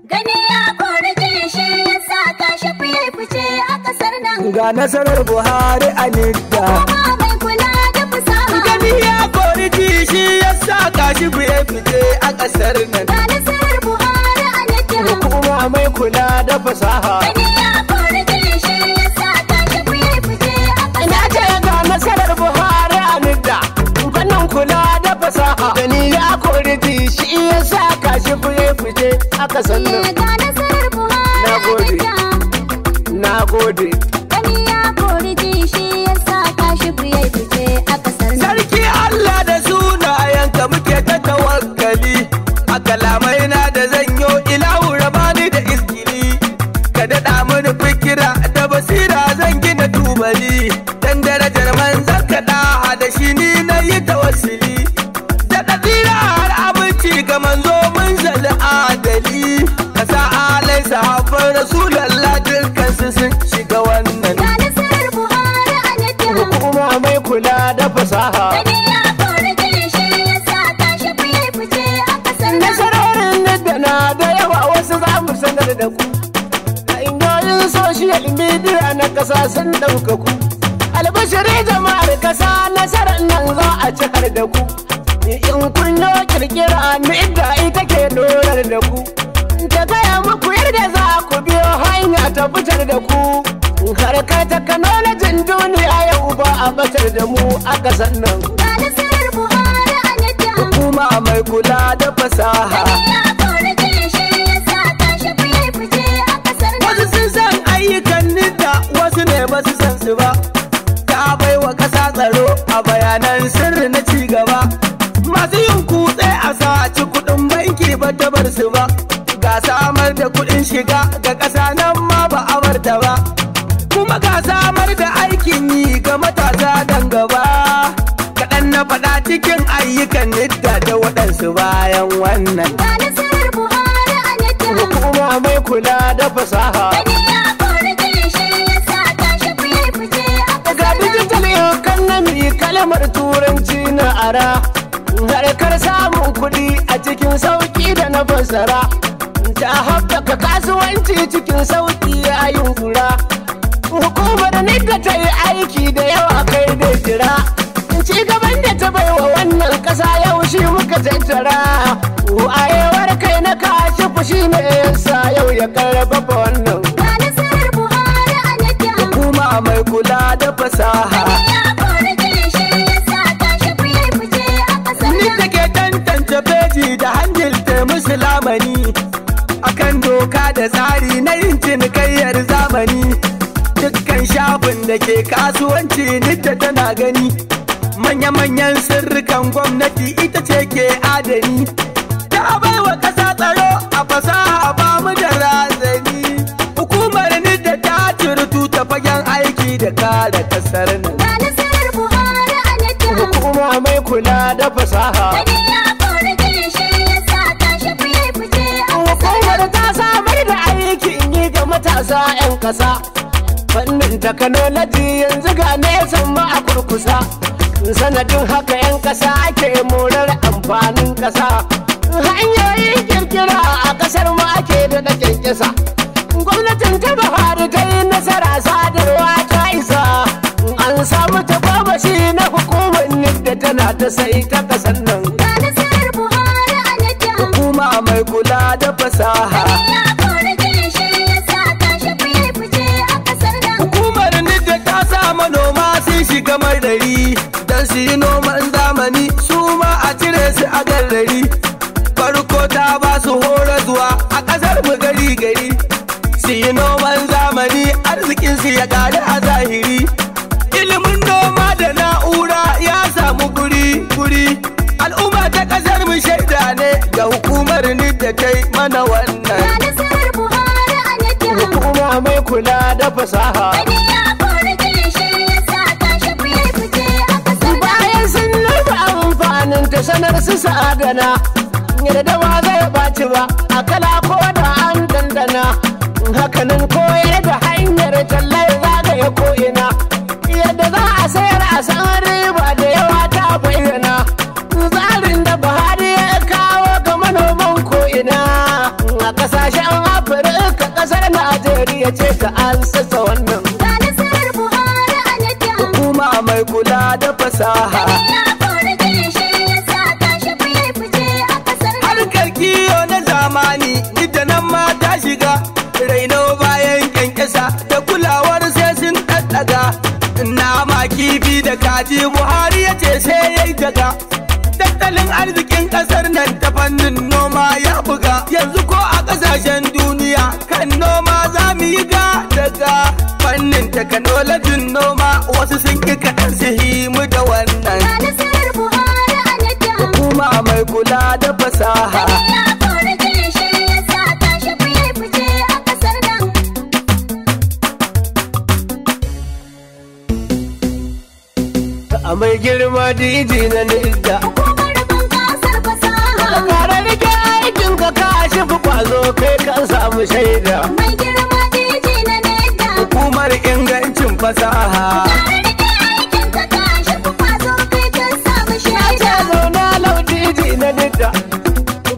Gani ya kori shi ya sa tashi fice a kasar nan. Ga nasarar Buhari a nidda. Kuma mai kula da fasaha. Gani ya kori shi ya sa tashi fice a kasar nan. Ga nasarar Buhari a nidda. Kuma mai kula da fasaha. Gani ya kori shi ya sa tashi fice a kasar nan. Ina ce ga nasarar Buhari a nidda. Fannin kula da fasaha. Gani ya kori shi ya sa tashi fice a kasar nan. Ga nasarar Buhari a nidda. Na gode. Gani ya kori shi ya sa tashi fice a kasar nan. Sarki Allah da sunayenka muke ta tawakkali. A kalamai na da zanyo ilahu rabani da izgili. Ka daɗa mini fikira da basira zan gina tubali. Dan darajar manzan ka ɗaha da shi ni na yi tawassuli. Da ɗazira har abinci ga manzo mun zali adali. Ka sa alai sahabban Rasulallah dukkan su sun shiga wannan. Ga nasarar Buhari a nidda. Hukuma mai kula da fasaha. Gani ya kori shi ya sa tashi fice a kasar nan. Nasarorin da na da yawa wasu za mu sanar da ku. Hanyoyin social media na kasa sun ɗaukaku. Albashiri jama'ar kasa nasarar nan za a cikar da ku. In kun yi kirkira ni da ita ke dorar da ku. Ta gaya muku yadda za ku biyo hanya ta fitar da ku. Harkar takanolajin duniya yau ba a batar da mu a kasan nan. Ga nasarar Buhari a nidda. Hukuma mai kula da fasaha. Gani ya kori shi ya sa tashi fice a kasar nan. Wasu sun san ayyukan nidda wasu ne ba su san su ba. Ta baiwa ƙasa tsaro a bayanan sirri na cigaba. Masu yin kutse a saci kuɗin banki ba ta bar su ba. Ga samar da kuɗin shiga ga ƙasa nan ma ba a barta ba. Kuma ga samar da aikin yi ga matasa dan gaba. Kaɗan na faɗa cikin ayyukan nidda da waɗansu bayan wannan. Ga nasarar Buhari a nidda. Hukuma mai kula da fasaha. Gani ya kori shi ya sa tashi fice a Ga kasar nan. digital economy kalmar turanci na ara. Harkar samun kuɗi a cikin sauƙi da na fassara. Ta haɓaka kasuwanci cikin sauƙi a yunkura. Hukumar nidda ta yi aiki da yawa kai da jira. Ci gaban da ta baiwa wannan ƙasa yau shi muka tattara. Wayewar kai na kashi fushi ne yasa yau ya karfafa wannan. Ga nasarar Buhari a nidda. Hukuma mai kula da fasaha. Gani ya kori shi ya sa tashi fice a kasar Ni nan. take tantance feji da hanyar musu lamani akan doka da tsari na yin cinikayyar zamani. Dukkan shafin da ke kasuwanci nidda tana gani. Manya-manyan sirrikan gwamnati ita ce ke adani. Ta baiwa ƙasa tsaro a fasaha ba mu da razani. Hukumar nidda ta cirtu ta fagen aiki da kare ƙasar nan. Ga nasarar Buhari a nidda. Hukuma mai kula da fasaha. Gani ya kori shi ya sa tashi fice a kasar Hukumar nan. ta samar da aikin yi ga matasa 'yan ƙasa. Fannin takanoloji yanzu ga nesan ma a kurkusa. Sanadin haka 'yan ƙasa ake morar amfanin ƙasa. Hanyoyin kirkira a ƙasar mu ake da kyankyasa. Gwamnatin ta Buhari ta yi nasara sadarwa ta isa. An samu tagomashi na hukumar nidda tana ta sai ta ƙasar nan. Ga nasarar Buhari a nidda. Hukuma mai kula da fasaha. Gani ya kori shi ya sa tashi fice a kasar nan. Hukumar nidda ta sa manoma sun shiga marari. Dan su yi noman zamani su ma a cire su a garrari. Farko ta ba su horaswa a ƙasar mu gari gari. Su yi noman zamani arzikin su ya ƙaru a zahiri. Ilimin noma da na'ura ya samu guri. Al'umma ta ƙasar mu shaida ne ga hukumar nidda ta yi mana wannan. Ga nasarar Buhari a nidda. Hukuma mai kula da fasaha. Gani ya kori shi ya sa tashi fice a kasar nan. Bayan sun nufi amfanin ta sanar su sa'adana. Yadda ba zai ɓaci ba a kala ko da an dandana. Hakanan koyar da hanyar tallar zagaya ko'ina. Yadda za a sayar a san riba da yawa ta bayyana. Tsarin da Buhari ya kawo ga manoman ko'ina. A ƙasashen ya ce ka an sassa wannan. Ga nasarar Buhari a nita. Hukuma mai kula da fasaha. Ya korije shi ya sa tashi fiye fice a kasar nan. Harkar kiyo na zamani ita nan ma ta shiga. Raino bayan kyankyasa da kulawar sai sun ɗaɗɗaga. Nama kifi da kaji Buhari ya ce sai ya yi daga. Tattalin arzikin ƙasar nan ta fannin noma ya buga. Yanzu ko a ƙasashen duniya kan noma za mu yi daga. Fannin takanolojin noma wasu sun ƙi kaɗan su himu da wannan. Ga nasarar Buhari a nita. Hukuma mai kula da fasaha. Ya korije shi ya sa tashi fiye fice a kasar nan. A mai girma diji na nidda. Hukumar bunƙasar fasaha. Kare rike aikin ka kashi fi kwazo kai kan samu shaida. Mai girma diji na nita. Hukumar ingancin fasaha. Tare da ke aikin ka tashi ku kwazo kai kan samu Ya ce shaida. zauna lau diji na nidda.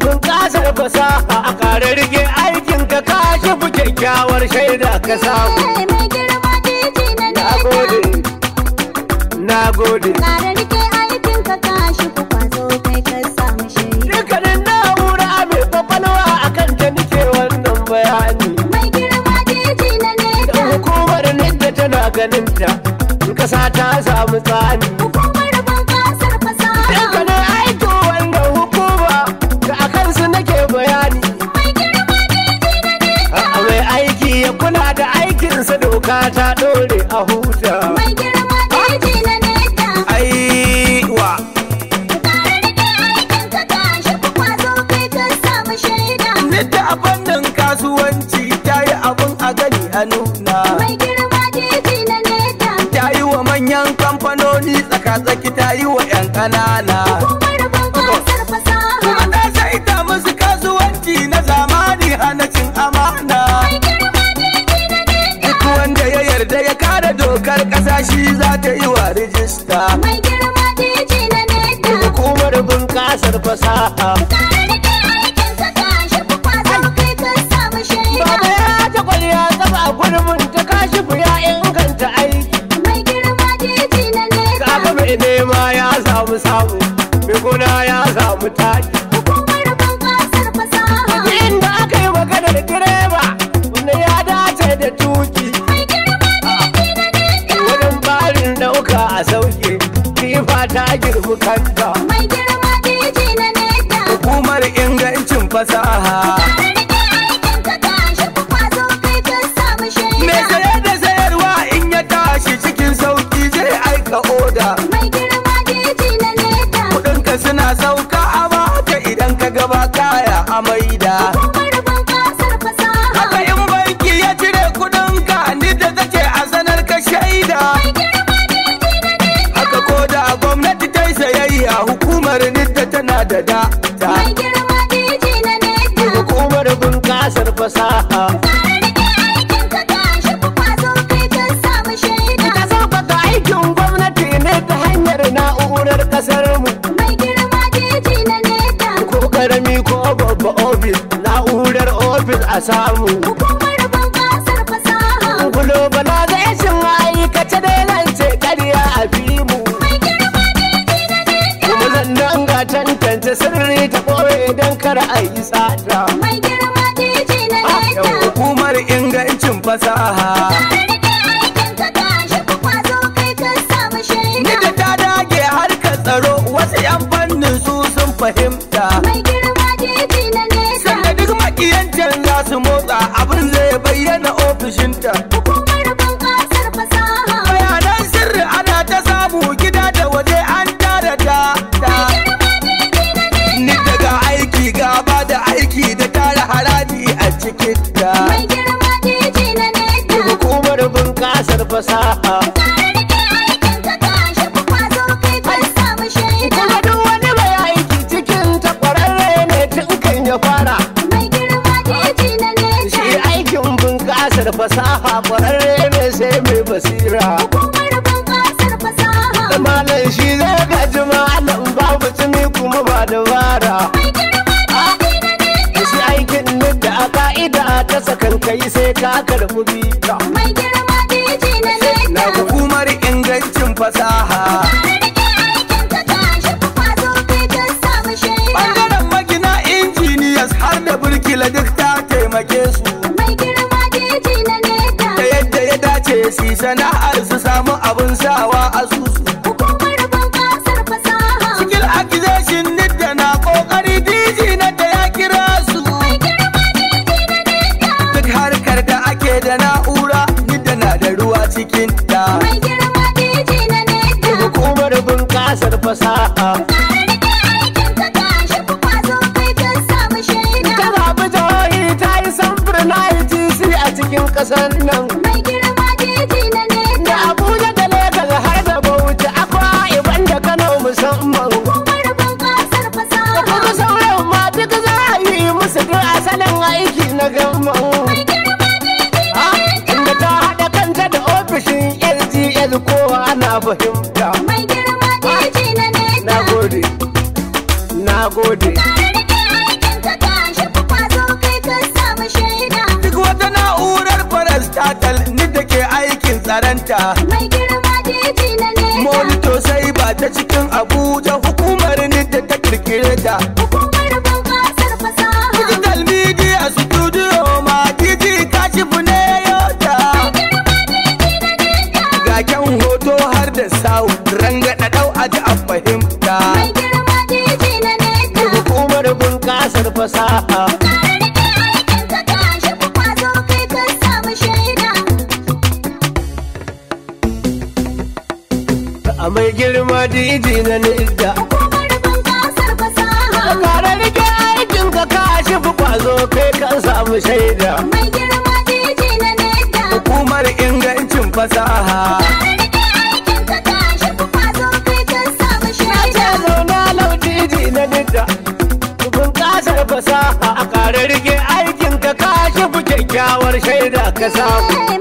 Bunƙasar fasaha a kare rike aikin ka kashi fi kyakkyawar shaida ka samu. Mai girma diji na Na nita. gode. Na gode. Tare da ke aikin ka tashi ku kwazo kai kan samu shaida. Dukkanin na'ura mai kwakwalwa a kan ta nike wannan bayani. Mai girma diji na Da nita. hukumar nidda tana ganin ta. Kasa ta samu tsani. Hukumar bunƙasar fasaha. Dukkanin aikin wannan hukuma da a kansu nake bayani. Mai girma diji na nita. A mai aiki ya kula da aikinsa doka ta ɗore a huta. Mai girma diji na nita. Aiwa. Tare da ke aikin ka tashi ku kwazo kai kan samu shaida. Nidda a fannin kasuwanci ta yi abin a gani a nuna. Mai girma diji na neta. Ta yi wa manyan kamfanoni tsaka-tsaki ta yi wa 'yan ƙanana. Hukumar bunƙasar fasaha. Ana saita musu kasuwanci na zamani hana cin amana. Mai girma diji na neta. Duk wanda ya yarda ya kare dokar ƙasa shi za ta yi wa rijista. Mai girma diji na neta. Hukumar bunƙasar fasaha. Tare da ke aikin ka tashi ku kwazo kai kan samu shaida. Baba ya ta kwaliya tsaba gurbin ta kashi ya inganta aiki. Mai girma diji na neta. Kaga mai nema ya samu samu, mai gona ya samu taki. Hukumar bunƙasar fasaha. Inda aka yi maganar direba, wanda ya dace da tuki. Mai girma diji na neta. Wurin barin ɗauka a sauke, kifa ta girmi kanta. Mai girma diji na neta. Hukumar ingancin fasaha. Tare da ke aikin ka tashi ku kwazo kai kan samu shaida. Mai saye da sayarwa in ya tashi cikin sauki zai aika oda. Mai girma diji na neta. Kuɗinka suna sauka a baka idan ka gaba kaya a maida. Hukumar bunƙasar fasaha. Haka in banki ya cire kuɗinka ni da take a sanar ka shaida. Mai girma diji na neta. Haka ko da gwamnati ta yi sayayya hukumar nidda tana da data. Mai girma diji na neta. Hukumar bunƙasar fasaha. Tare da ke aikin ka tashi ku kwazo kai kan samu shaida. Ta sauƙaƙa aikin gwamnati ne ta hanyar na'urar ƙasar mu. Mai girma diji na neta. Ko ƙarami ko babba ofis na'urar ofis a samu. Hukumar bunƙasar fasaha. Globalization ma'aikace da lance ƙarya a fimu. Mai girma diji na neta. Kuma sannan ga tantance sirri ta ɓoye don kar a yi tsada. Mai girma diji na Yau neta. hukumar ingancin fasaha. Tare da ke aikin ka tashi ku kwazo kai kan samu shaida. Nida ta dage harkar tsaro wasu 'yan fannin su sun fahimta. Mai girma diji na neta. Sanda duk makiyancin za su motsa abin zai bayyana ofishinta. Hukumar bunƙasar fasaha. Bayanan sirri ana ta samu gida da waje an tara ta. Girma diji na neta. Ni daga aiki gaba da aiki da tara haraji a cikin ta. Mai girma diji na neta. Hukumar bunƙasar fasaha. Tare da ke aikin ka tashi ku kwazo kai kan samu shaida. Kuma duk wani mai aiki cikin ta ƙwararre ne tun kan ya fara. Mai girma diji na neta. Shi aikin bunƙasar fasaha ƙwararre ne sai mai basira. Hukumar bunƙasar fasaha. Da malam shi zai gaji malam babu tsimi kuma ba dabara. Mai girma diji na neta. Shi aikin da a ka'ida ta sakan kai sai ka karɓi bita. Mai girma DJ na Na leda. hukumar ingancin fasaha. Kare rike aikin ka tashi ku kwazo kai ka samu shaida. Ɓangaren magina injiniyas har da burkila duk ta taimake su. Mai girma DJ na leda. Da yadda ya dace su sana'ar su samu abin sawa a susu. Hukumar bunƙasar fasaha. Skill accusation nidda na kokari DJ na da ya kira su. Mai girma DJ na leda. Duk harkar da ake da na'ura nidda na da ruwa cikin ta. Mai girma DJ na leda. Hukumar bunƙasar fasaha. Kare rike aikin ka tashi ku kwazo kai ka samu shaida. Ta zaɓi jihohi ta yi samfur na ITC a cikin ƙasar nan. Mai girma DJ na Da leda. Abuja da Legas har da Bauchi Akwa Ibom da Kano musamman. Hukumar bunƙasar fasaha. Kuma sauran ma duk za a yi musu duk asalin aiki na gama. Mai girma DJ na leda. Inda ta haɗa kanta da ofishin LGL kowa ana fahimta. Mai girma DJ na leda. Na gode, na gode. Kare rike aikin ka tashi ku kwazo kai ka samu shaida. Duk wata na'urar parastatal nidda ke aikin tsaranta. Mai girma DJ na leda. Monito sai ba ta cikin Abuja hukumar nidda ta kirkire ta. Hukumar bunƙasar fasaha. Digital media studio ma DJ kashifu ne yota. Mai girma DJ na leda. Ga kyan hoto har da sawu rangada dau aji a fahimta. Mai girma DJ na leda. Hukumar bunƙasar fasaha. Kare rike aikin ka tashi ku kwazo kai ka samu shaida. A mai girma DJ na nidda. Hukumar bunƙasar fasaha. Kare rike aikin ka kashi fi kwazo kai kan samu shaida. Mai girma DJ na leda. Hukumar ingancin fasaha. Kare rike aikin ka tashi ku kwazo kai ka samu Ce shaida. zauna lau DJ na nidda. Bunƙasar fasaha a kare rike aikin ka kashi fi kyakkyawar shaida ka samu. Mai